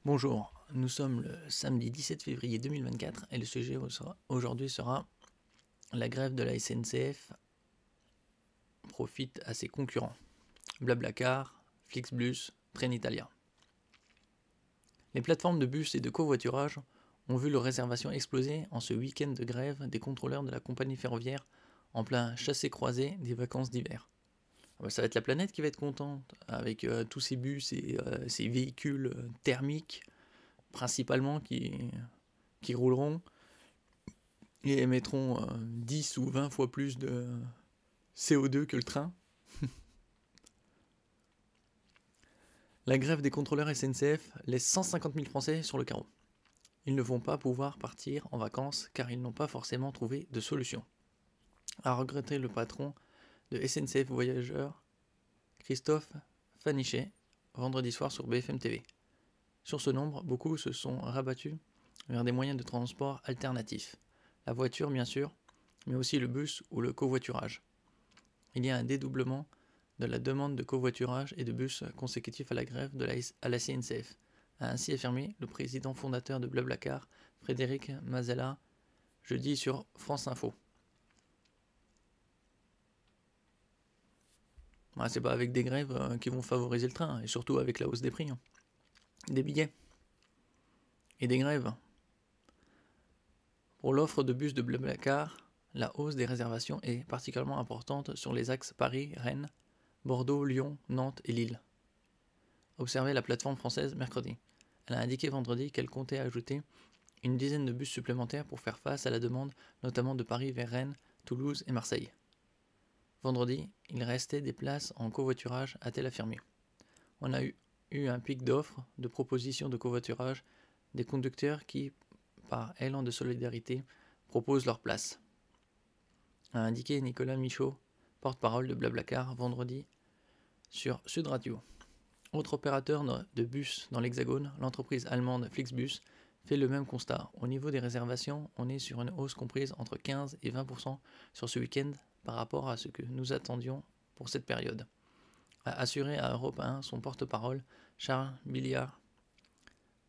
Bonjour, nous sommes le samedi 17 février 2024 et le sujet aujourd'hui sera la grève de la SNCF profite à ses concurrents. Blablacar, Flixbus, Trenitalia. Les plateformes de bus et de covoiturage ont vu leurs réservations exploser en ce week-end de grève des contrôleurs de la compagnie ferroviaire en plein chassé-croisé des vacances d'hiver. Ça va être la planète qui va être contente avec tous ces bus et ces véhicules thermiques principalement qui rouleront et émettront 10 ou 20 fois plus de CO2 que le train. La grève des contrôleurs SNCF laisse 150 000 Français sur le carreau. Ils ne vont pas pouvoir partir en vacances car ils n'ont pas forcément trouvé de solution. A regretté le patron de SNCF Voyageurs, Christophe Fanichet, vendredi soir sur BFM TV. Sur ce nombre, beaucoup se sont rabattus vers des moyens de transport alternatifs. La voiture, bien sûr, mais aussi le bus ou le covoiturage. Il y a un dédoublement de la demande de covoiturage et de bus consécutif à la grève à la CNCF, a ainsi affirmé le président fondateur de Blablacar, Frédéric Mazella, jeudi sur France Info. C'est pas avec des grèves qui vont favoriser le train, et surtout avec la hausse des prix, des billets et des grèves. Pour l'offre de bus de Blablacar, la hausse des réservations est particulièrement importante sur les axes Paris-Rennes, Bordeaux, Lyon, Nantes et Lille. Observez la plateforme française mercredi. Elle a indiqué vendredi qu'elle comptait ajouter une dizaine de bus supplémentaires pour faire face à la demande, notamment de Paris vers Rennes, Toulouse et Marseille. Vendredi, il restait des places en covoiturage, a-t-elle affirmé. On a eu un pic d'offres, de propositions de covoiturage, des conducteurs qui, par élan de solidarité, proposent leur place, a indiqué Nicolas Michaud, porte-parole de Blablacar, vendredi sur Sud Radio. Autre opérateur de bus dans l'Hexagone, l'entreprise allemande Flixbus, fait le même constat. Au niveau des réservations, on est sur une hausse comprise entre 15 et 20% sur ce week-end par rapport à ce que nous attendions pour cette période, a assuré à Europe 1 son porte-parole Charles Billiard,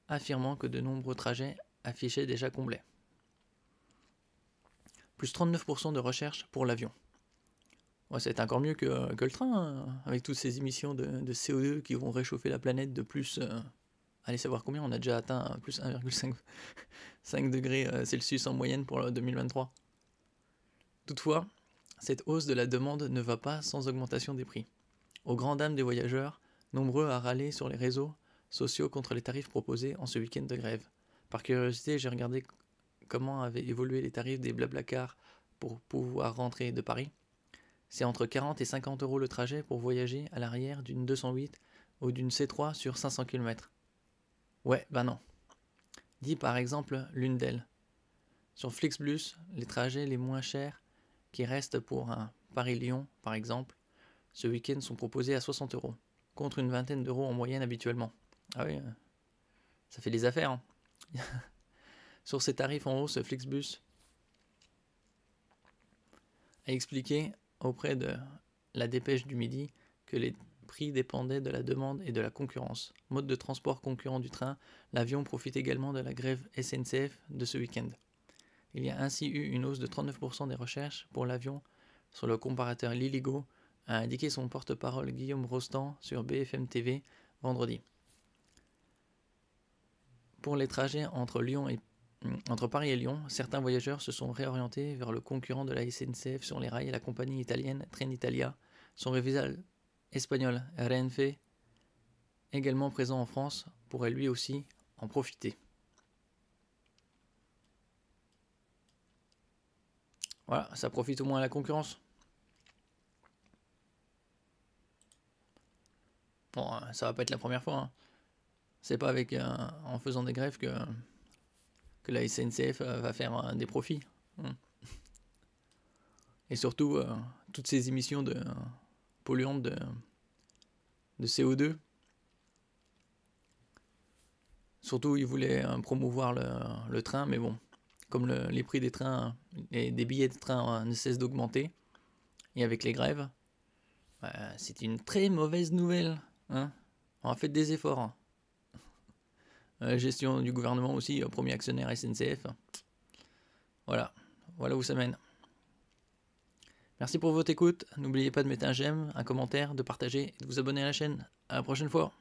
affirmant que de nombreux trajets affichaient déjà comblés. Plus 39% de recherche pour l'avion. Ouais, ça va être encore mieux que le train, avec toutes ces émissions de CO2 qui vont réchauffer la planète de plus... allez savoir combien, on a déjà atteint plus 1,5 degrés Celsius en moyenne pour 2023. Toutefois, cette hausse de la demande ne va pas sans augmentation des prix. Aux grandes dames des voyageurs, nombreux à râler sur les réseaux sociaux contre les tarifs proposés en ce week-end de grève. Par curiosité, j'ai regardé comment avaient évolué les tarifs des Blablacar pour pouvoir rentrer de Paris. C'est entre 40 et 50 euros le trajet pour voyager à l'arrière d'une 208 ou d'une C3 sur 500 km. Ouais, non. Dit par exemple l'une d'elles. Sur Flixbus, les trajets les moins chers qui restent pour un Paris-Lyon, par exemple, ce week-end sont proposés à 60 euros, contre une vingtaine d'euros en moyenne habituellement. Ah oui, ça fait des affaires. Sur ces tarifs en hausse, Flixbus a expliqué auprès de la Dépêche du Midi que les prix dépendaient de la demande et de la concurrence. Mode de transport concurrent du train, l'avion profite également de la grève SNCF de ce week-end. Il y a ainsi eu une hausse de 39% des recherches pour l'avion sur le comparateur Liligo, a indiqué son porte-parole Guillaume Rostand sur BFM TV vendredi. Pour les trajets entre Paris et Lyon, certains voyageurs se sont réorientés vers le concurrent de la SNCF sur les rails, la compagnie italienne Trenitalia. Son rival espagnol Renfe, également présent en France, pourrait lui aussi en profiter. Voilà, ça profite au moins à la concurrence. Bon, ça va pas être la première fois. C'est pas en faisant des grèves que la SNCF va faire des profits. Et surtout, toutes ces émissions polluantes de CO2. Surtout, ils voulaient promouvoir le train, mais bon, comme les prix des trains et des billets de train ne cessent d'augmenter, et avec les grèves, c'est une très mauvaise nouvelle. On a fait des efforts. Gestion du gouvernement aussi, premier actionnaire SNCF. Voilà où ça mène. Merci pour votre écoute. N'oubliez pas de mettre un j'aime, un commentaire, de partager et de vous abonner à la chaîne. À la prochaine fois.